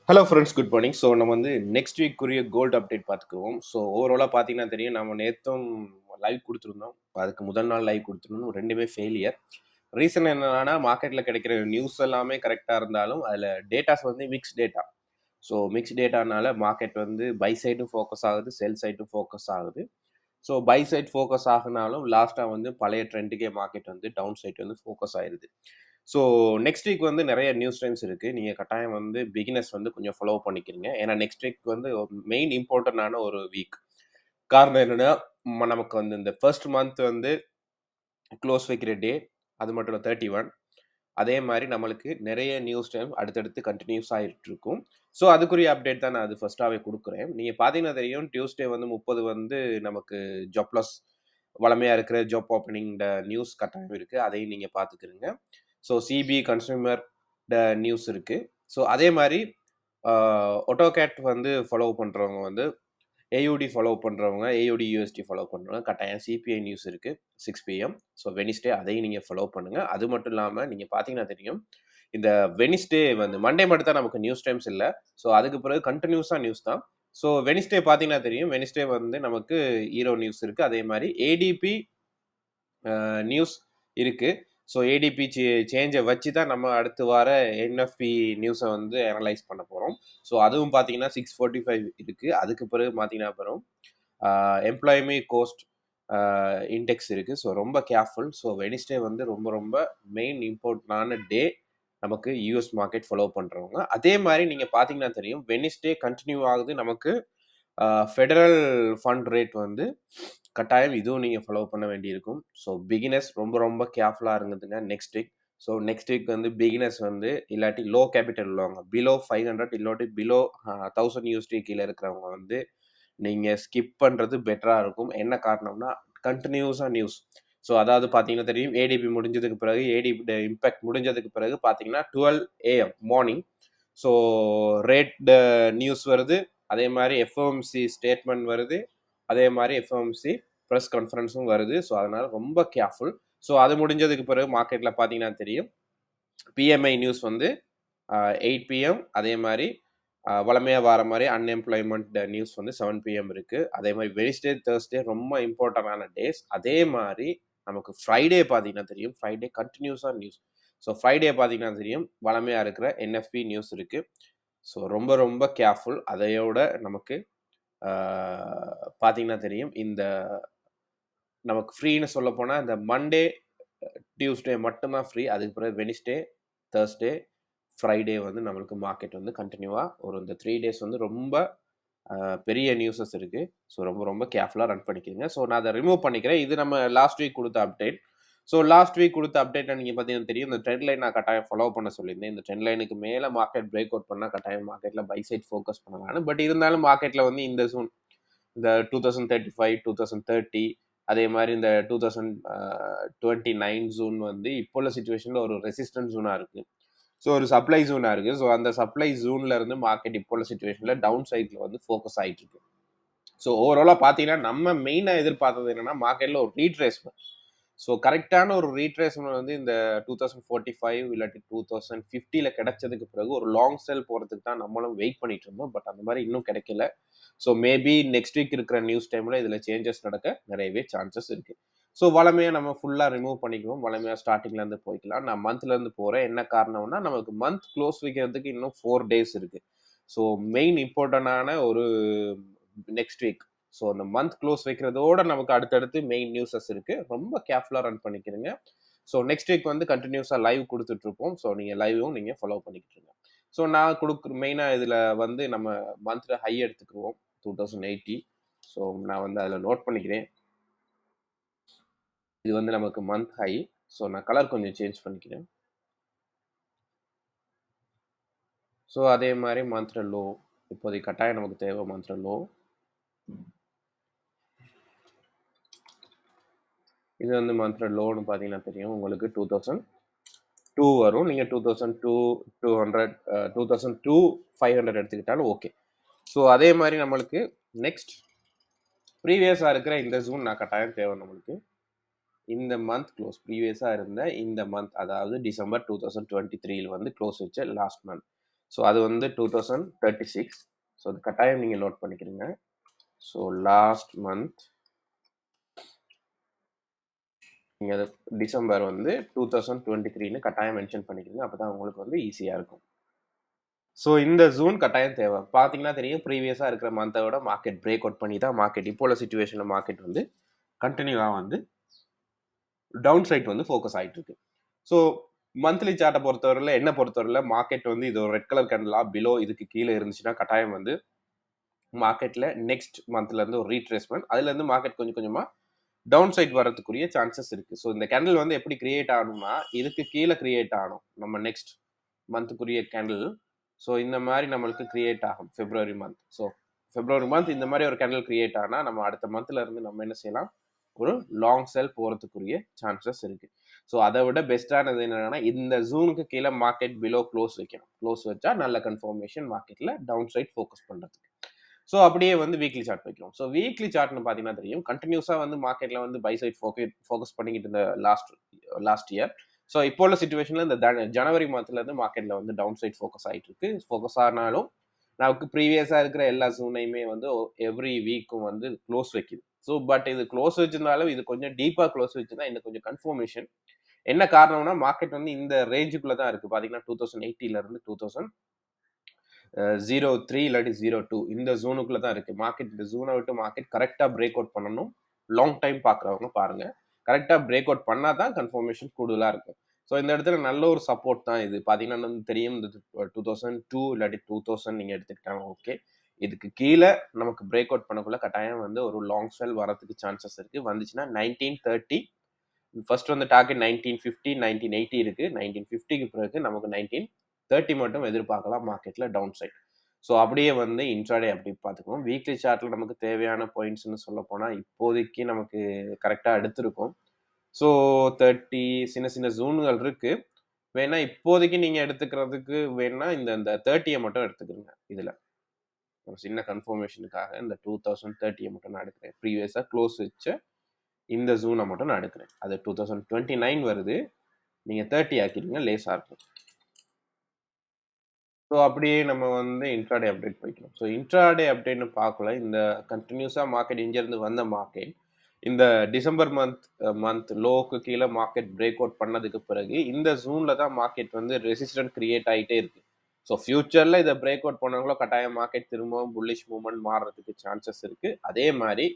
Hello friends, good morning. So நம்ம next வீக்குரிய gold update பார்த்துக்குவோம். So ஓவராலாக பார்த்தீங்கன்னா தெரியும், நம்ம நேற்றும் லைவ் கொடுத்துருந்தோம். அதுக்கு முதல் நாள் லைவ் கொடுத்துருந்தோம், ரெண்டுமே ஃபெயிலியர். ரீசன் என்னன்னா, மார்க்கெட்டில் கிடைக்கிற நியூஸ் எல்லாமே கரெக்டாக இருந்தாலும் அதில் datas mix data. So mix டேட்டானால மார்க்கெட் பை சைடும் ஃபோக்கஸ் ஆகுது, செல் சைடும் ஃபோக்கஸ் ஆகுது. ஸோ பை சைட் ஃபோக்கஸ் ஆகினாலும் லாஸ்ட்டாக பழைய ட்ரெண்டுக்கே மார்க்கெட் டவுன் சைட் ஃபோக்கஸ் ஆயிடுது. ஸோ நெக்ஸ்ட் வீக் நிறைய நியூஸ் டைம்ஸ் இருக்குது. நீங்கள் கட்டாயம் பிகினர்ஸ் கொஞ்சம் ஃபாலோ பண்ணிக்கிறீங்க. ஏன்னா நெக்ஸ்ட் வீக் மெயின் இம்பார்ட்டண்டான ஒரு வீக். காரணம் என்னென்னா, நமக்கு இந்த ஃபர்ஸ்ட் மந்த் க்ளோஸ் வைக்கிற டே, அது மட்டும் இல்லை 31. அதே மாதிரி நம்மளுக்கு நிறைய நியூஸ் டைம் அடுத்தடுத்து கண்டினியூஸ் ஆகிட்டு இருக்கும். ஸோ அதுக்குரிய அப்டேட் தான் நான் அது ஃபர்ஸ்ட்டாகவே கொடுக்குறேன். நீங்கள் பார்த்தீங்கன்னா தெரியும், டியூஸ்டே 30 நமக்கு ஜாப்லஸ் வளமையாக இருக்கிற ஜாப் ஓப்பனிங் நியூஸ் கட்டாயம் இருக்குது. அதையும் நீங்கள் பார்த்துக்கிறீங்க. ஸோ சிபி கன்சூமர் நியூஸ் இருக்குது. ஸோ அதே மாதிரி ஆட்டோகேட் ஃபாலோ பண்ணுறவங்க ஏயூடி ஃபாலோ பண்ணுறவங்க, ஏயூடி யூஎஸ்டி ஃபாலோ பண்ணுறவங்க கட்டாயம் சிபிஐ நியூஸ் இருக்குது 6 PM. ஸோ வெனிஸ்டே அதையும் நீங்கள் ஃபாலோ பண்ணுங்கள். அது மட்டும் இல்லாமல் நீங்கள் பார்த்தீங்கன்னா தெரியும், இந்த வெனிஸ்டே மண்டே மட்டும் தான் நமக்கு நியூஸ் டைம்ஸ் இல்லை. ஸோ அதுக்கு பிறகு கண்டினியூஸாக நியூஸ் தான். ஸோ வெனிஸ்டே பார்த்தீங்கன்னா தெரியும், வெனிஸ்டே நமக்கு ஹீரோ நியூஸ் இருக்குது. அதே மாதிரி ஏடிபி நியூஸ் இருக்குது. ஸோ ஏடிபி சேஞ்சை வச்சு தான் நம்ம அடுத்து வர என்எஃப்பி நியூஸை அனலைஸ் பண்ண போகிறோம். ஸோ அதுவும் பார்த்தீங்கன்னா 645 இருக்குது. அதுக்கு பிறகு பார்த்தீங்கன்னா அப்புறம் எம்ப்ளாய்மெண்ட் கோஸ்ட் இண்டெக்ஸ் இருக்குது. ஸோ ரொம்ப கேர்ஃபுல். ஸோ வெனிஸ்டே ரொம்ப ரொம்ப மெயின் இம்பார்ட்டண்டான டே நமக்கு யூஎஸ் மார்க்கெட் ஃபாலோ பண்ணுறவங்க. அதே மாதிரி நீங்கள் பார்த்தீங்கன்னா தெரியும், வெனிஸ்டே கண்டினியூ ஆகுது நமக்கு. ஃபெடரல் ஃபண்ட் ரேட் கட்டாயம் இதுவும் நீங்கள் ஃபாலோ பண்ண வேண்டியிருக்கும். ஸோ பிகினர்ஸ் ரொம்ப ரொம்ப கேர்ஃபுல்லாக இருந்ததுங்க next week. So next week beginners இல்லாட்டி லோ கேபிட்டல் உள்ளவங்க, பிலோ 500 இல்லாட்டி பிலோ 1000 USD கீழே இருக்கிறவங்க நீங்கள் ஸ்கிப் பண்ணுறது பெட்டராக இருக்கும். என்ன காரணம்னா, கண்டினியூஸாக நியூஸ். ஸோ அதாவது பார்த்தீங்கன்னா தெரியும், ஏடிபி முடிஞ்சதுக்கு பிறகு, ஏடிபி இம்பேக்ட் முடிஞ்சதுக்கு பிறகு பார்த்தீங்கன்னா 12 AM morning. So rate news வருது, அதே மாதிரி எஃப்ஓஎம்சி ஸ்டேட்மெண்ட் வருது, அதே மாதிரி எஃப்ஓஎம்சி ப்ரெஸ் கான்ஃபரன்ஸும் வருது. ஸோ அதனால் ரொம்ப கேர்ஃபுல். ஸோ அது முடிஞ்சதுக்கு பிறகு மார்க்கெட்டில் பார்த்தீங்கன்னா தெரியும், பிஎம்ஐ நியூஸ் 8 PM. அதே மாதிரி வளமையாக வர மாதிரி அன்எம்ப்ளாய்மெண்ட் நியூஸ் 7 PM இருக்குது. அதே மாதிரி வெனிஸ்டே, தேர்ஸ்டே ரொம்ப இம்பார்ட்டண்டான டேஸ். அதே மாதிரி நமக்கு ஃப்ரைடே பார்த்தீங்கன்னா தெரியும், ஃப்ரைடே கண்டினியூஸாக நியூஸ். ஸோ ஃப்ரைடே பார்த்தீங்கன்னா தெரியும், வளமையாக இருக்கிற என்எஃப்பி நியூஸ் இருக்குது. ஸோ ரொம்ப ரொம்ப கேர்ஃபுல். அதையோட நமக்கு பார்த்தீங்கன்னா தெரியும், இந்த நமக்கு ஃப்ரீன்னு சொல்ல போனால் இந்த மண்டே, டியூஸ்டே மட்டும்தான் ஃப்ரீ. அதுக்கு பிறகு வெனிஸ்டே, தேர்ஸ்டே, ஃப்ரைடே நம்மளுக்கு மார்க்கெட் கண்டினியூவாக இந்த 3 டேஸ் ரொம்ப பெரிய நியூஸஸ் இருக்குது. ஸோ ரொம்ப ரொம்ப கேர்ஃபுல்லாக ரன் பண்ணிக்கிறீங்க. ஸோ நான் அதை ரிமூவ் பண்ணிக்கிறேன். இது நம்ம லாஸ்ட் வீக் கொடுத்த அப்டேட். ஸோ லாஸ்ட் வீக் கொடுத்த அப்டேட்டை நீங்கள் பார்த்தீங்கன்னா தெரியும், இந்த ட்ரெண்ட் லைன் நான் கட்டாயம் ஃபாலோ பண்ண சொல்லியிருந்தேன். இந்த ட்ரெண்ட் லைனுக்கு மேலே மார்க்கெட் பிரேக் அவுட் பண்ணால் கட்டாயம் மார்க்கெட்டில் பை சைட் ஃபோக்கஸ் பண்ணலாம். பட் இருந்தாலும் மார்க்கெட்டில் இந்த ஜூன், இந்த 2035, 2030, அதே மாதிரி இந்த 2029 ஜூன் இப்போ உள்ள சுச்சுவேஷனில் ஒரு ரெசிஸ்டன்ஸ் ஜூனாக இருக்குது. ஸோ ஒரு சப்ளை ஜூனாக இருக்குது. ஸோ அந்த சப்ளை ஜூனில் இருந்து மார்க்கெட் இப்போ உள்ள சுச்சுவேஷனில் டவுன் சைடில் ஃபோக்கஸ் ஆகிட்டு இருக்கு. ஸோ ஓவராலாக பார்த்தீங்கன்னா நம்ம மெயினாக எதிர்பார்த்தது என்னென்னா, மார்க்கெட்டில் ஒரு ரீட்ரேஸ்மெண்ட். ஸோ கரெக்டான ஒரு ரீட்ரேஸ்மெண்ட் இந்த 2045 இல்லாட்டி 2050 கிடைச்சதுக்கு பிறகு ஒரு லாங் செல் போகிறதுக்கு தான் நம்மளும் வெயிட் பண்ணிட்டு இருந்தோம். பட் அந்த மாதிரி இன்னும் கிடைக்கல. ஸோ மேபி நெக்ஸ்ட் வீக் இருக்கிற நியூஸ் டைமில் இதில் சேஞ்சஸ் நடக்க நிறையவே சான்சஸ் இருக்குது. ஸோ வளமையாக நம்ம ஃபுல்லாக ரிமூவ் பண்ணிக்குவோம். வளமையாக ஸ்டார்டிங்லேருந்து போய்க்கலாம். நான் மந்த்லேருந்து போகிறேன். என்ன காரணம்னா, நமக்கு மந்த் க்ளோஸ் வைக்கிறதுக்கு இன்னும் 4 days இருக்குது. ஸோ மெயின் இம்பார்ட்டண்டான ஒரு நெக்ஸ்ட் வீக். ஸோ அந்த மந்த் க்ளோஸ் வைக்கிறதோட நமக்கு அடுத்தடுத்து மெயின் நியூஸஸ் இருக்குது. ரொம்ப கேர்ஃபுல்லாக ரன் பண்ணிக்கிறீங்க. ஸோ நெக்ஸ்ட் வீக் கண்டினியூஸாக லைவ் கொடுத்துட்ருப்போம். ஸோ நீங்கள் லைவும் நீங்கள் ஃபாலோ பண்ணிக்கிட்டு இருங்க. ஸோ நான் கொடுக்குற மெயினாக இதில் நம்ம மந்த்தில் ஹை எடுத்துக்குவோம் 2080. ஸோ நான் அதில் நோட் பண்ணிக்கிறேன். இது நமக்கு மந்த் ஹை. ஸோ நான் கலர் கொஞ்சம் சேஞ்ச் பண்ணிக்கிறேன். ஸோ அதே மாதிரி மந்த்தில் லோ, இப்போதைக்கு கட்டாயம் நமக்கு தேவை மந்த்தில் லோ. இது மந்த்ல லோன்னு பார்த்தீங்கன்னா தெரியும் உங்களுக்கு 2002 வரும். நீங்கள் 2200, 2500 எடுத்துக்கிட்டாலும் ஓகே. ஸோ அதே மாதிரி நம்மளுக்கு நெக்ஸ்ட் ப்ரீவியஸாக இருக்கிற இந்த ஜூன் நான் கட்டாயம் தேவை. நம்மளுக்கு இந்த மந்த் க்ளோஸ் ப்ரீவியஸாக இருந்த இந்த மந்த், அதாவது டிசம்பர் 2023 க்ளோஸ் வச்ச லாஸ்ட் மந்த். ஸோ அது வந்து 2036. ஸோ அது கட்டாயம் நீங்கள் நோட் பண்ணிக்கிறீங்க. ஸோ லாஸ்ட் மந்த் நீங்கள் அது டிசம்பர் வந்து 2023ன்னு கட்டாயம் மென்ஷன் பண்ணிக்கிறீங்க. அப்போ தான் உங்களுக்கு வந்து ஈஸியாக இருக்கும். ஸோ இந்த ஜூன் கட்டாயம் தேவை. பார்த்தீங்கன்னா தெரியும், ப்ரீவியஸாக இருக்கிற மந்த்தை விட மார்க்கெட் பிரேக் அவுட் பண்ணி தான் மார்க்கெட் இப்போ உள்ள சுச்சுவேஷனில் மார்க்கெட் வந்து கண்டினியூவாக வந்து டவுன் சைட் வந்து ஃபோக்கஸ் ஆகிட்டு இருக்கு. ஸோ மந்த்லி சார்ட்டை பொறுத்தவரையில் என்ன பொறுத்தவரையில் மார்க்கெட் வந்து இது ஒரு ரெட் கலர் கேண்டலா பிலோ இதுக்கு கீழே இருந்துச்சுன்னா கட்டாயம் வந்து மார்க்கெட்டில் நெக்ஸ்ட் மந்த்லேருந்து ஒரு ரீட்ரேஸ்மெண்ட், அதுலேருந்து மார்க்கெட் கொஞ்சம் கொஞ்சமாக டவுன் சைட் வரதுக்குரிய சான்சஸ் இருக்குது. ஸோ இந்த கேண்டில் வந்து எப்படி கிரியேட் ஆகணும்னா இதுக்கு கீழே கிரியேட் ஆகணும் நம்ம நெக்ஸ்ட் மந்த்துக்குரிய கேண்டில். ஸோ இந்த மாதிரி நம்மளுக்கு கிரியேட் ஆகும் பிப்ரவரி மந்த். ஸோ பிப்ரவரி மந்த் இந்த மாதிரி ஒரு கேண்டில் கிரியேட் ஆனால் நம்ம அடுத்த மந்த்ல இருந்து நம்ம என்ன செய்யலாம், ஒரு லாங் செல் போகிறதுக்குரிய சான்சஸ் இருக்குது. ஸோ அதை விட பெஸ்ட்டானது என்னன்னா இந்த ஜூனுக்கு கீழே மார்க்கெட் பிலோ க்ளோஸ் வைக்கணும். க்ளோஸ் வச்சா நல்ல கன்ஃபர்மேஷன் மார்க்கெட்டில் டவுன் சைட் ஃபோக்கஸ் பண்ணுறதுக்கு. ஸோ அப்படியே வந்து வீக்லி சார்ட் வைக்கிறோம். ஸோ வீக்லி சார்ட்னு பார்த்தீங்கன்னா தெரியும், கண்டினியூஸாக வந்து மார்க்கெட்டில் வந்து பை சைட் ஃபோக்கஸ் பண்ணிக்கிட்டு இருந்த லாஸ்ட் இயர். ஸோ இப்போ உள்ள சுச்சுவேஷனில் இந்த ஜனவரி மந்த்லேருந்து மார்க்கெட்டில் வந்து டவுன் சைட் ஃபோக்கஸ் ஆகிட்டு இருக்கு. ஃபோக்கஸ் ஆனாலும் நமக்கு ப்ரீவியஸாக இருக்கிற எல்லா ஜூனையுமே வந்து எவ்ரி வீக்கும் வந்து க்ளோஸ் வைக்குது. ஸோ பட் இது க்ளோஸ் வச்சிருந்தாலும் இது கொஞ்சம் டீப்பாக க்ளோஸ் வச்சுருந்தா இன்னும் கொஞ்சம் கன்ஃபர்மேஷன். என்ன காரணம்னா மார்க்கெட் வந்து இந்த ரேஞ்சுக்குள்ளே தான் இருக்குது. பார்த்தீங்கன்னா 2080 2003 இல்லாட்டி 02 இந்த ஜோனுக்குள்ள தான் இருக்கு மார்க்கெட். இந்த ஜோனை விட்டு மார்க்கெட் கரெக்டாக பிரேக் அவுட் பண்ணணும். லாங் டைம் பார்க்குறவங்க பாருங்க, கரெக்டாக பிரேக் அவுட் பண்ணால் தான் கன்ஃபர்மேஷன் கூடுதலாக இருக்கும். ஸோ இந்த இடத்துல நல்ல ஒரு சப்போர்ட் தான் இது. பார்த்தீங்கன்னா தெரியும், இந்த 2002 இல்லாட்டி 2000 நீங்கள் எடுத்துக்கிட்டாங்க ஓகே. இதுக்கு கீழே நமக்கு பிரேக் அவுட் பண்ணக்குள்ள கட்டாயம் வந்து ஒரு லாங் செல் வரதுக்கு சான்சஸ் இருக்கு. வந்துச்சுன்னா 1930 ஃபர்ஸ்ட் வந்து டார்கெட் 1950 1980 இருக்கு. 1950க்கு பிறகு நமக்கு 1930 மட்டும் எதிர்பார்க்கலாம் மார்க்கெட்ல டவுன் சைட். ஸோ அப்படியே வந்து இன்ட்ராடே அப்படி பார்த்துக்கணும். வீக்லி சார்ட்ல நமக்கு தேவையான பாயிண்ட்ஸ்னு சொல்ல போனால் இப்போதைக்கு நமக்கு கரெக்டாக எடுத்திருக்கும். ஸோ 30 சின்ன சின்ன ஜூன்கள் இருக்கு. வேணா இப்போதைக்கு நீங்க எடுத்துக்கிறதுக்கு வேணா இந்த 30 மட்டும் எடுத்துக்கிறீங்க. இதுல ஒரு சின்ன கன்ஃபர்மேஷனுக்காக இந்த 2030 மட்டும் நான் எடுக்கிறேன். ப்ரீவியஸா க்ளோஸ் வச்ச இந்த ஜூனை மட்டும் நான் எடுக்கிறேன். அது 2029 வருது. நீங்க 30 ஆக்கிடுங்க, லேஸா இருக்கும். ஸோ அப்படியே நம்ம வந்து இன்ட்ராடே அப்டேட் போய்க்கலாம். ஸோ இன்ட்ராடே அப்டேட்னு பார்க்கல, இந்த கண்டினியூஸாக மார்க்கெட் இங்கேருந்து வந்த மார்க்கெட் இந்த டிசம்பர் மந்த் லோக்கு கீழே மார்க்கெட் பிரேக் அவுட் பண்ணதுக்கு பிறகு இந்த ஜூனில் தான் மார்க்கெட் வந்து ரெசிஸ்டன்ட் கிரியேட் ஆகிட்டே இருக்கு. ஸோ ஃபியூச்சரில் இதை பிரேக் அவுட் பண்ணாங்களோ கட்டாயம் மார்க்கெட் திரும்பவும் புல்லிஷ் மூவ்மெண்ட் மாறுறதுக்கு சான்சஸ் இருக்கு. அதே மாதிரி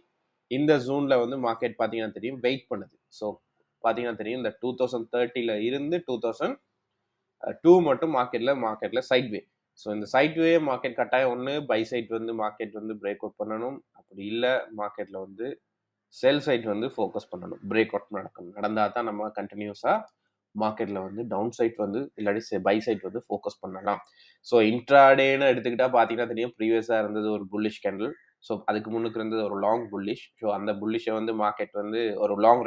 இந்த ஜூனில் வந்து மார்க்கெட் பார்த்தீங்கன்னா தெரியும் வெயிட் பண்ணுது. ஸோ பார்த்தீங்கன்னா தெரியும் இந்த 2030 இருந்து 2002 மட்டும் மார்க்கெட்ல சைட்வே. ஸோ இந்த சைட்வே மார்க்கெட் கட்டாயம் ஒன்று பை சைட் வந்து மார்க்கெட் வந்து பிரேக் அவுட் பண்ணணும். அப்படி இல்லை மார்க்கெட்ல வந்து செல் சைட் வந்து ஃபோக்கஸ் பண்ணணும். பிரேக் அவுட் நடந்தால் தான் நம்ம கண்டினியூஸாக மார்க்கெட்டில் வந்து டவுன் சைட் வந்து இல்லாட்டி பை சைட் வந்து ஃபோக்கஸ் பண்ணலாம். ஸோ இன்ட்ராடேன்னு எடுத்துக்கிட்டா பார்த்தீங்கன்னா தெரியும், ப்ரீவியஸாக இருந்தது ஒரு புல்லிஷ் கேண்டில். ஸோ அதுக்கு முன்னுக்கு இருந்தது ஒரு லாங் புல்லிஷ். ஸோ அந்த புல்லிஷை வந்து மார்க்கெட் வந்து ஒரு லாங்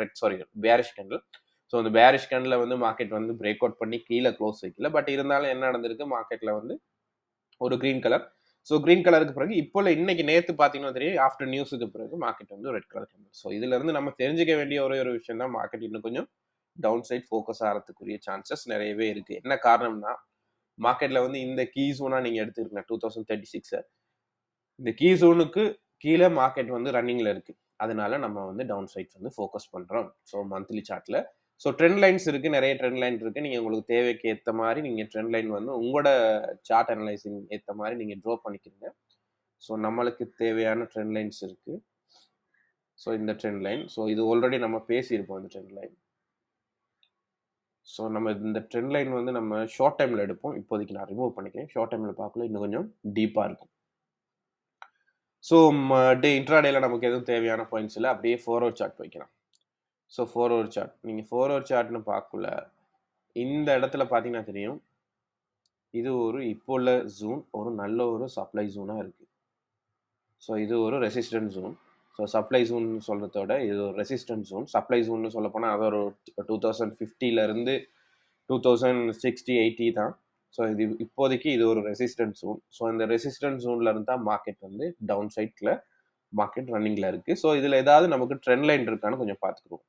பேரிஷ் கேண்டில். ஸோ அந்த பேரிஷ் கேண்டில் வந்து மார்க்கெட் வந்து பிரேக் அவுட் பண்ணி கீழே க்ளோஸ் வைக்கல. பட் இருந்தாலும் என்ன நடந்திருக்கு, மார்க்கெட்டில் வந்து ஒரு கிரீன் கலர். ஸோ கிரீன் கலருக்கு பிறகு இப்போ இன்னைக்கு நேற்று பார்த்தீங்கன்னா தெரியும், ஆஃப்டர் நியூஸுக்கு பிறகு மார்க்கெட் வந்து ரெட் கலர் கேண்டில். ஸோ இதுல இருந்து நம்ம தெரிஞ்சுக்க வேண்டிய ஒரே ஒரு விஷயம் தான், மார்க்கெட் இன்னும் கொஞ்சம் டவுன் சைட் ஃபோக்கஸ் ஆகிறதுக்குரிய சான்சஸ் நிறையவே இருக்கு. என்ன காரணம்னா மார்க்கெட்ல வந்து இந்த கீ ஜோனா நீங்க எடுத்துருங்க 2036, இந்த கீ ஜோனுக்கு கீழே மார்க்கெட் வந்து ரன்னிங்ல இருக்கு. அதனால நம்ம வந்து டவுன் சைட் வந்து ஃபோக்கஸ் பண்றோம். ஸோ மந்த்லி சார்ட்ல ஸோ ட்ரெண்ட் லைன்ஸ் இருக்கு, நிறைய ட்ரெண்ட் லைன் இருக்கு. நீங்க உங்களுக்கு தேவைக்கு ஏற்ற மாதிரி நீங்க ட்ரெண்ட் லைன் வந்து உங்களோட சார்ட் அனலைசிங் ஏற்ற மாதிரி நீங்க ட்ரா பண்ணிக்கிறீங்க. ஸோ நம்மளுக்கு தேவையான ட்ரெண்ட் லைன்ஸ் இருக்கு. ஸோ இந்த ட்ரெண்ட் லைன், ஸோ இது ஆல்ரெடி நம்ம பேசியிருப்போம் இந்த ட்ரெண்ட் லைன். ஸோ நம்ம இந்த ட்ரெண்ட் லைன் வந்து நம்ம ஷார்ட் டைமில் எடுப்போம். இப்போதைக்கு நான் ரிமூவ் பண்ணிக்கிறேன். ஷார்ட் டைமில் பார்க்கல, இன்னும் கொஞ்சம் டீப்பாக இருக்கும். ஸோ இன்ட்ராடேல நமக்கு எதுவும் தேவையான பாயிண்ட்ஸ் இல்லை. அப்படியே 4 ஹவர் சார்ட் வைக்கலாம். ஸோ 4 ஹவர் சார்ட், நீங்கள் 4 ஹவர் சார்ட்னு பார்க்கல, இந்த இடத்துல பார்த்தீங்கன்னா தெரியும், இது ஒரு இப்போ உள்ள ஜூன் ஒரு நல்ல ஒரு சப்ளை ஜூனாக இருக்குது. ஸோ இது ஒரு resistant zone. So supply zone சொல்கிறதோட இது ஒரு ரெசிஸ்டன்ட் ஜோன். சப்ளை ஜோன்னு சொல்ல போனால் அது ஒரு 2050 2060 80 தான். ஸோ இது இப்போதைக்கு இது ஒரு ரெசிஸ்டன்ட் ஜோன். ஸோ இந்த ரெசிஸ்டன்ட் ஜோன்ல இருந்து தான் மார்க்கெட் வந்து டவுன் சைட்ல மார்க்கெட் ரன்னிங்ல இருக்கு. ஸோ இதுல ஏதாவது நமக்கு ட்ரெண்ட் லைன் இருக்கான்னு கொஞ்சம் பார்த்துக்குவோம்.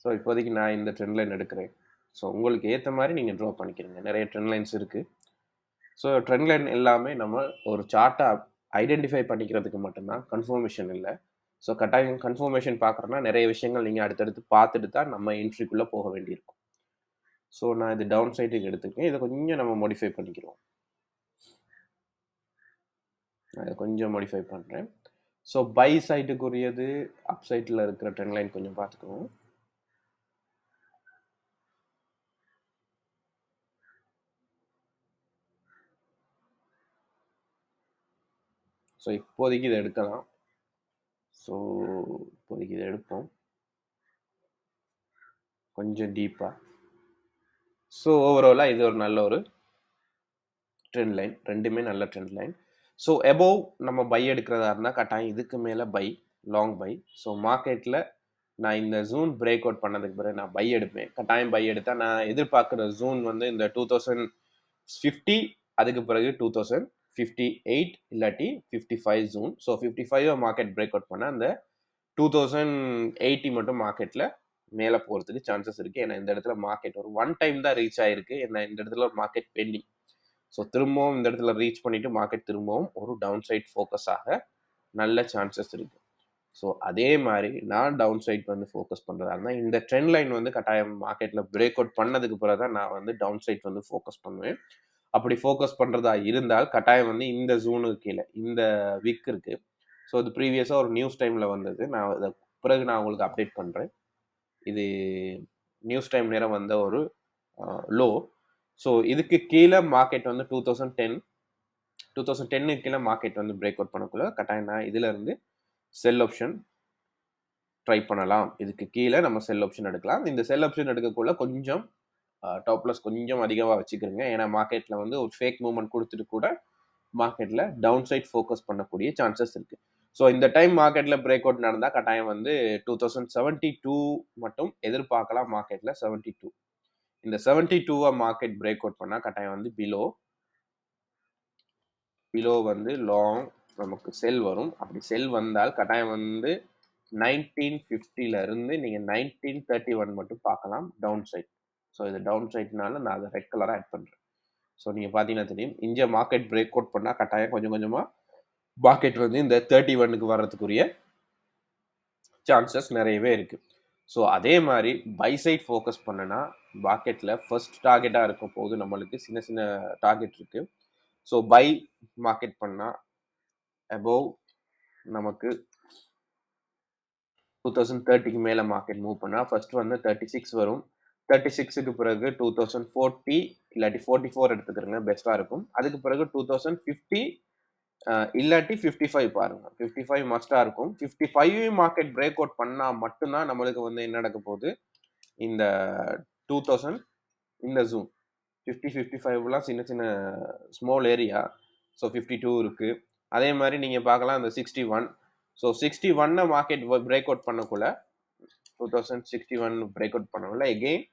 ஸோ இப்போதைக்கு நான் இந்த ட்ரெண்ட் லைன் எடுக்கிறேன். ஸோ உங்களுக்கு ஏற்ற மாதிரி நீங்கள் ட்ரா பண்ணிக்கிறீங்க. நிறைய ட்ரெண்ட் லைன்ஸ் இருக்குது. ஸோ ட்ரெண்ட் லைன் எல்லாமே நம்ம ஒரு சார்ட்டை ஐடென்டிஃபை பண்ணிக்கிறதுக்கு மட்டும்தான், கன்ஃபர்மேஷன் இல்லை. ஸோ கட்டாயம் கன்ஃபர்மேஷன் பார்க்குறோன்னா நிறைய விஷயங்கள் நீங்கள் அடுத்தடுத்து பார்த்துட்டு தான் நம்ம என்ட்ரிக்குள்ளே போக வேண்டியிருக்கும். ஸோ நான் இது டவுன் சைட்டுக்கு எடுத்துருக்கேன். இதை கொஞ்சம் நம்ம மாடிஃபை பண்ணிக்கிறோம். நான் இதை கொஞ்சம் மாடிஃபை பண்ணுறேன். ஸோ பை சைட்டுக்குரியது அப் சைட்டில் இருக்கிற ட்ரெண்ட் லைன் கொஞ்சம் பார்த்துக்குவோம். ஸோ இப்போதைக்கு இதை எடுக்கலாம். ஸோ இப்போதைக்கு இதை எடுப்போம் கொஞ்சம் டீப்பாக. ஸோ ஓவராலாக இது ஒரு நல்ல ஒரு ட்ரெண்ட் லைன், ரெண்டுமே நல்ல ட்ரெண்ட் லைன். ஸோ எபோவ் நம்ம பை எடுக்கிறதா இருந்தால் கட்டாயம் இதுக்கு மேலே பை, லாங் பை. ஸோ மார்க்கெட்டில் நான் இந்த ஜூன் பிரேக் அவுட் பண்ணதுக்கு பிறகு நான் பை எடுப்பேன். கட்டாயம் பை எடுத்தால் நான் எதிர்பார்க்குற ஜூன் வந்து இந்த 2050, அதுக்கு பிறகு 2058 இல்லாட்டி 55 June. So 55 market break out பண்ணால் அந்த 2080 மட்டும் மார்க்கெட்டில் மேலே போகிறதுக்கு சான்சஸ் இருக்குது. ஏன்னா இந்த இடத்துல மார்க்கெட் ஒரு ஒன் டைம் தான் ரீச் ஆகிருக்கு. ஏன்னா இந்த இடத்துல ஒரு மார்க்கெட் பெண்டிங். ஸோ திரும்பவும் இந்த இடத்துல ரீச் பண்ணிவிட்டு மார்க்கெட் திரும்பவும் ஒரு டவுன் சைட் ஃபோக்கஸ் ஆக நல்ல சான்சஸ் இருக்குது. ஸோ அதே மாதிரி நான் டவுன் சைட் வந்து ஃபோக்கஸ் பண்ணுறதா இருந்தால் இந்த ட்ரெண்ட் லைன் வந்து கட்டாயம் மார்க்கெட்டில் பிரேக் அவுட் பண்ணதுக்கு பிறகு தான் நான் வந்து டவுன் சைட் வந்து ஃபோக்கஸ் பண்ணுவேன். அப்படி ஃபோக்கஸ் பண்ணுறதா இருந்தால் கட்டாயம் வந்து இந்த ஜூனுக்கு கீழே இந்த வீக் இருக்குது. ஸோ இது ப்ரீவியஸாக ஒரு நியூஸ் டைமில் வந்தது. நான் அதை பிறகு நான் உங்களுக்கு அப்டேட் பண்ணுறேன். இது நியூஸ் டைம் நேரம் வந்த ஒரு லோ. ஸோ இதுக்கு கீழே மார்க்கெட் வந்து 2010 கீழே மார்க்கெட் வந்து பிரேக் அவுட் பண்ணக்குள்ள கட்டாயம் நான் இதில் இருந்து செல் ஆப்ஷன் ட்ரை பண்ணலாம். இதுக்கு கீழே நம்ம செல் ஆப்ஷன் எடுக்கலாம். இந்த செல் ஆப்ஷன் எடுக்கக்குள்ள கொஞ்சம் டாப் லாஸ் கொஞ்சம் அதிகமாக வச்சுக்கிறோங்க. ஏன்னா மார்க்கெட்டில் வந்து ஒரு ஃபேக் மூவ்மெண்ட் கொடுத்துட்டு கூட மார்க்கெட்டில் டவுன் சைட் ஃபோக்கஸ் பண்ணக்கூடிய சான்சஸ் இருக்குது. ஸோ இந்த டைம் மார்க்கெட்டில் பிரேக் அவுட் நடந்தால் கட்டாயம் வந்து 2072 மட்டும் எதிர்பார்க்கலாம். மார்க்கெட்டில் 72, இந்த 72 மார்க்கெட் பிரேக் அவுட் பண்ணால் கட்டாயம் வந்து பிலோ வந்து லாங் நமக்கு செல் வரும். அப்படி செல் வந்தால் கட்டாயம் வந்து 1950 இருந்து நீங்கள் 1931 மட்டும் பார்க்கலாம் டவுன் சைட். ஸோ இது டவுன் சைட்னால நான் அதை ரெட் கலராக ஆட் பண்ணுறேன். ஸோ நீங்கள் பார்த்தீங்கன்னா தெரியும், இங்கே மார்க்கெட் பிரேக் அவுட் பண்ணால் கட்டாயம் கொஞ்சம் கொஞ்சமாக மார்க்கெட் வந்து இந்த 31க்கு வர்றதுக்குரிய சான்சஸ் நிறையவே இருக்குது. ஸோ அதே மாதிரி பை சைட் ஃபோக்கஸ் பண்ணனா மார்க்கெட்டில் ஃபர்ஸ்ட் டார்கெட்டாக இருக்கும் போது நம்மளுக்கு சின்ன சின்ன டார்கெட் இருக்குது. ஸோ பை மார்க்கெட் பண்ணால் அபோவ் நமக்கு 2030க்கு மேலே மார்க்கெட் மூவ் பண்ணால் ஃபர்ஸ்ட் வந்து 36 வரும். 36க்கு பிறகு 2040 இல்லாட்டி 44 எடுத்துக்கிறங்க, பெஸ்ட்டாக இருக்கும். அதுக்கு பிறகு 2050 இல்லாட்டி 55 பாருங்க. 55 மஸ்டாக இருக்கும். 55 மார்க்கெட் பிரேக் அவுட் பண்ணால் மட்டும்தான் நம்மளுக்கு வந்து என்ன நடக்க போகுது, இந்த 2000 இந்த ஜூன் 50-55லாம் சின்ன சின்ன ஸ்மால் ஏரியா. ஸோ 52 இருக்குது. அதே மாதிரி நீங்கள் பார்க்கலாம் இந்த 61. ஸோ 61 மார்க்கெட் பிரேக் அவுட் பண்ணக்குள்ள 2061 பிரேக் அவுட் பண்ணக்குள்ள எகெயின்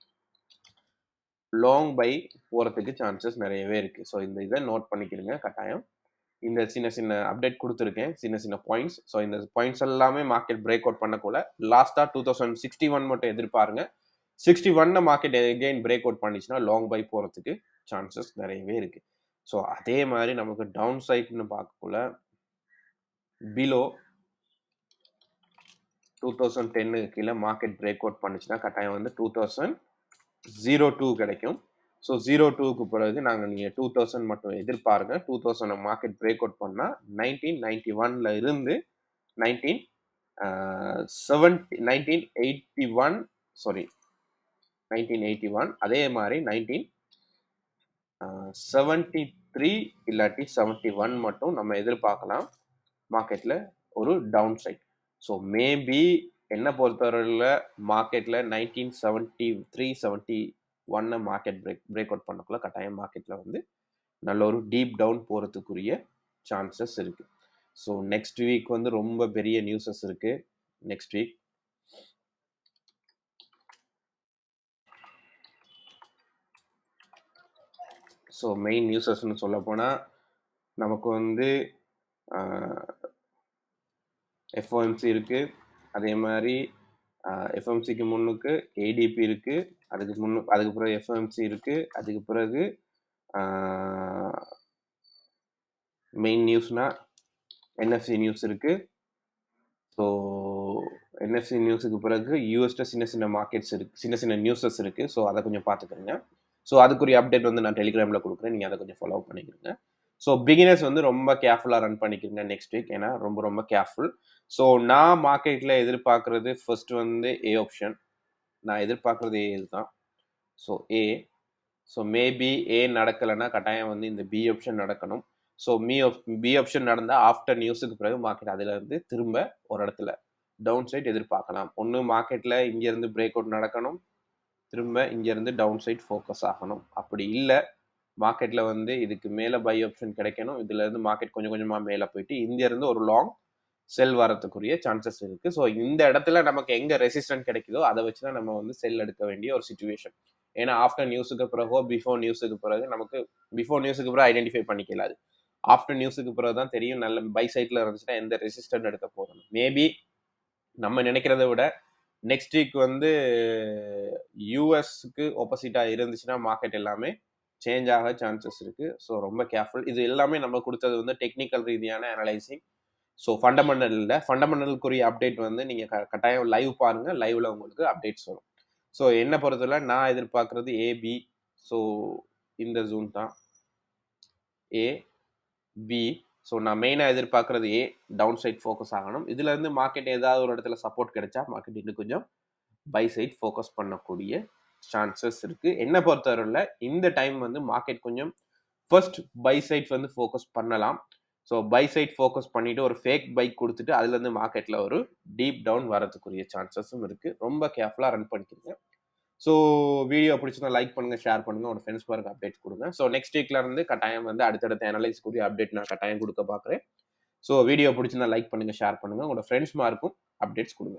லாங் பை போகிறதுக்கு சான்சஸ் நிறையவே இருக்குது. ஸோ இந்த இதை நோட் பண்ணிக்கிறங்க கட்டாயம். இந்த சின்ன சின்ன அப்டேட் கொடுத்துருக்கேன், சின்ன சின்ன பாயிண்ட்ஸ். ஸோ இந்த பாயிண்ட்ஸ் எல்லாமே மார்க்கெட் பிரேக் அவுட் பண்ணக்குள்ள லாஸ்ட்டாக 2061 மட்டும் எதிர்பாருங்க. 61 மார்க்கெட் எகெயின் பிரேக் அவுட் பண்ணிச்சுன்னா லாங் பை போகிறதுக்கு சான்சஸ் நிறையவே இருக்குது. ஸோ அதே மாதிரி நமக்கு டவுன் சைட்னு பார்க்கக்குள்ள பிலோ 2010 கீழே மார்க்கெட் பிரேக் அவுட் பண்ணிச்சுன்னா கட்டாயம் வந்து 2002 கிடைக்கும். ஸோ 02க்கு பிறகு நீங்கள் 2000 மட்டும் எதிர்பாருங்க. 2000 மார்க்கெட் பிரேக் அவுட் பண்ணால் 1991 இருந்து 1981 அதே மாதிரி 1973 இல்லாட்டி 71 மட்டும் நம்ம எதிர்பார்க்கலாம் மார்க்கெட்டில் ஒரு டவுன் சைட். ஸோ மேபி என்ன பொறுத்தவரையில் மார்க்கெட்டில் 1973-71 மார்க்கெட் பிரேக் அவுட் பண்ணக்குள்ள கட்டாயம் மார்க்கெட்டில் வந்து நல்ல ஒரு டீப் டவுன் போகிறதுக்குரிய சான்சஸ் இருக்குது. ஸோ நெக்ஸ்ட் வீக் வந்து ரொம்ப பெரிய நியூஸஸ் இருக்குது. நெக்ஸ்ட் வீக் ஸோ மெயின் நியூஸஸ்ன்னு சொல்ல போனால் நமக்கு வந்து எஃப்ஓஎம்சி இருக்குது. அதே மாதிரி எஃப்எம்சிக்கு முன்னுக்கு ஏடிபி இருக்குது, அதுக்கு பிறகு எஃப்எம்சி இருக்குது, அதுக்கு பிறகு மெயின் நியூஸ்னா என்எஃப்சி நியூஸ் இருக்குது. ஸோ என்எஃப்சி நியூஸுக்கு பிறகு யூஎஸ்ட சின்ன சின்ன மார்க்கெட்ஸ் இருக்குது, சின்ன சின்ன நியூஸஸ் இருக்குது. ஸோ அதை கொஞ்சம் பார்த்துக்கிறேங்க. ஸோ அதுக்குரிய அப்டேட் வந்து நான் டெலிகிராமில் கொடுக்குறேன், நீங்கள் அதை கொஞ்சம் ஃபாலோ பண்ணிக்கிறீங்க. ஸோ பிகினர்ஸ் வந்து ரொம்ப கேர்ஃபுல்லாக ரன் பண்ணிக்கிறீங்க நெக்ஸ்ட் வீக், ஏன்னா ரொம்ப ரொம்ப கேர்ஃபுல். ஸோ நான் மார்க்கெட்டில் எதிர்பார்க்குறது ஃபர்ஸ்ட் வந்து ஏ ஆப்ஷன். நான் எதிர்பார்க்குறது ஏ தான். ஸோ ஏ. ஸோ மேபி ஏ நடக்கலைன்னா கட்டாயம் வந்து இந்த பி ஆப்ஷன் நடக்கணும். ஸோ பி ஆப்ஷன் நடந்தால் ஆஃப்டர் நியூஸுக்கு பிறகு மார்க்கெட் அதிலிருந்து திரும்ப ஒரு இடத்துல டவுன் சைட் எதிர்பார்க்கலாம். ஒன்று மார்க்கெட்டில் இங்கேருந்து பிரேக் அவுட் நடக்கணும், திரும்ப இங்கேருந்து டவுன் சைட் ஃபோக்கஸ் ஆகணும். அப்படி இல்லை மார்க்கெட்டில் வந்து இதுக்கு மேலே பை ஆப்ஷன் கிடைக்கணும், இதுலேருந்து மார்க்கெட் கொஞ்சம் கொஞ்சமாக மேலே போயிட்டு இங்கேருந்து ஒரு லாங் செல் வரத்துக்குரிய சான்சஸ் இருக்குது. ஸோ இந்த இடத்துல நமக்கு எங்கே ரெசிஸ்டன்ட் கிடைக்குதோ அதை வச்சு தான் நம்ம வந்து செல் எடுக்க வேண்டிய ஒரு சுச்சுவேஷன். ஏன்னா ஆஃப்டர் நியூஸுக்கு பிறகோ பிஃபோர் நியூஸுக்கு பிறகு நமக்கு பிஃபோர் நியூஸுக்கு பிறகு ஐடென்டிஃபை பண்ணிக்கலாது. ஆஃப்டர் நியூஸுக்கு பிறகு தான் தெரியும் நல்ல பை சைட்டில் இருந்துச்சுன்னா எந்த ரெசிஸ்டன்ட் எடுக்க போகணும். மேபி நம்ம நினைக்கிறத விட நெக்ஸ்ட் வீக் வந்து யூஎஸ்க்கு ஆப்போசிட்டாக இருந்துச்சுன்னா மார்க்கெட் எல்லாமே சேஞ்ச் ஆக சான்சஸ் இருக்குது. ஸோ ரொம்ப கேர்ஃபுல். இது எல்லாமே நம்ம கொடுத்தது வந்து டெக்னிக்கல் ரீதியான அனலைசிங். ஸோ ஃபண்டமெண்டல் இல்லை, ஃபண்டமெண்டலுக்குரிய அப்டேட் வந்து நீங்கள் கட்டாயம் லைவ் பாருங்கள், லைவில் உங்களுக்கு அப்டேட்ஸ் வரும். ஸோ என்னை பொறுத்தவரை நான் எதிர்பார்க்குறது ஏபி. ஸோ இந்த ஜூன் தான் ஏ பி. ஸோ நான் மெயினாக எதிர்பார்க்குறது ஏ, டவுன் சைட் ஃபோக்கஸ் ஆகணும். இதுலேருந்து மார்க்கெட் ஏதாவது ஒரு இடத்துல சப்போர்ட் கிடைச்சா மார்க்கெட் இன்னும் கொஞ்சம் பை சைட் ஃபோக்கஸ் பண்ணக்கூடிய சான்சஸ் இருக்குது. என்னை பொறுத்தவரையில் இந்த டைம் வந்து மார்க்கெட் கொஞ்சம் ஃபர்ஸ்ட் பை சைட் வந்து ஃபோக்கஸ் பண்ணலாம். ஸோ பை சைட் ஃபோக்கஸ் பண்ணிவிட்டு ஒரு ஃபேக் பைக் கொடுத்துட்டு அதுலேருந்து மார்க்கெட்டில் ஒரு டீப் டவுன் வரதுக்குரிய சான்சஸும் இருக்குது. ரொம்ப கேர்ஃபுல்லாக ரன் பண்ணிக்கிறீங்க. ஸோ வீடியோ பிடிச்சிருந்தா லைக் பண்ணுங்கள், ஷேர் பண்ணுங்கள், உங்கள் ஃப்ரெண்ட்ஸ் பாருங்க அப்டேட்ஸ் கொடுங்க. ஸோ நெக்ஸ்ட் வீக்கில் இருந்து கட்டாயம் வந்து அடுத்தடுத்த அனலைஸ்க்குரிய அப்டேட் நான் கட்டாயம் கொடுக்க பார்க்குறேன். ஸோ வீடியோ பிடிச்சிருந்தா லைக் பண்ணுங்கள், ஷேர் பண்ணுங்கள், உங்களோட ஃப்ரெண்ட்ஸ் மார்க்கும் அப்டேட்ஸ் கொடுங்க.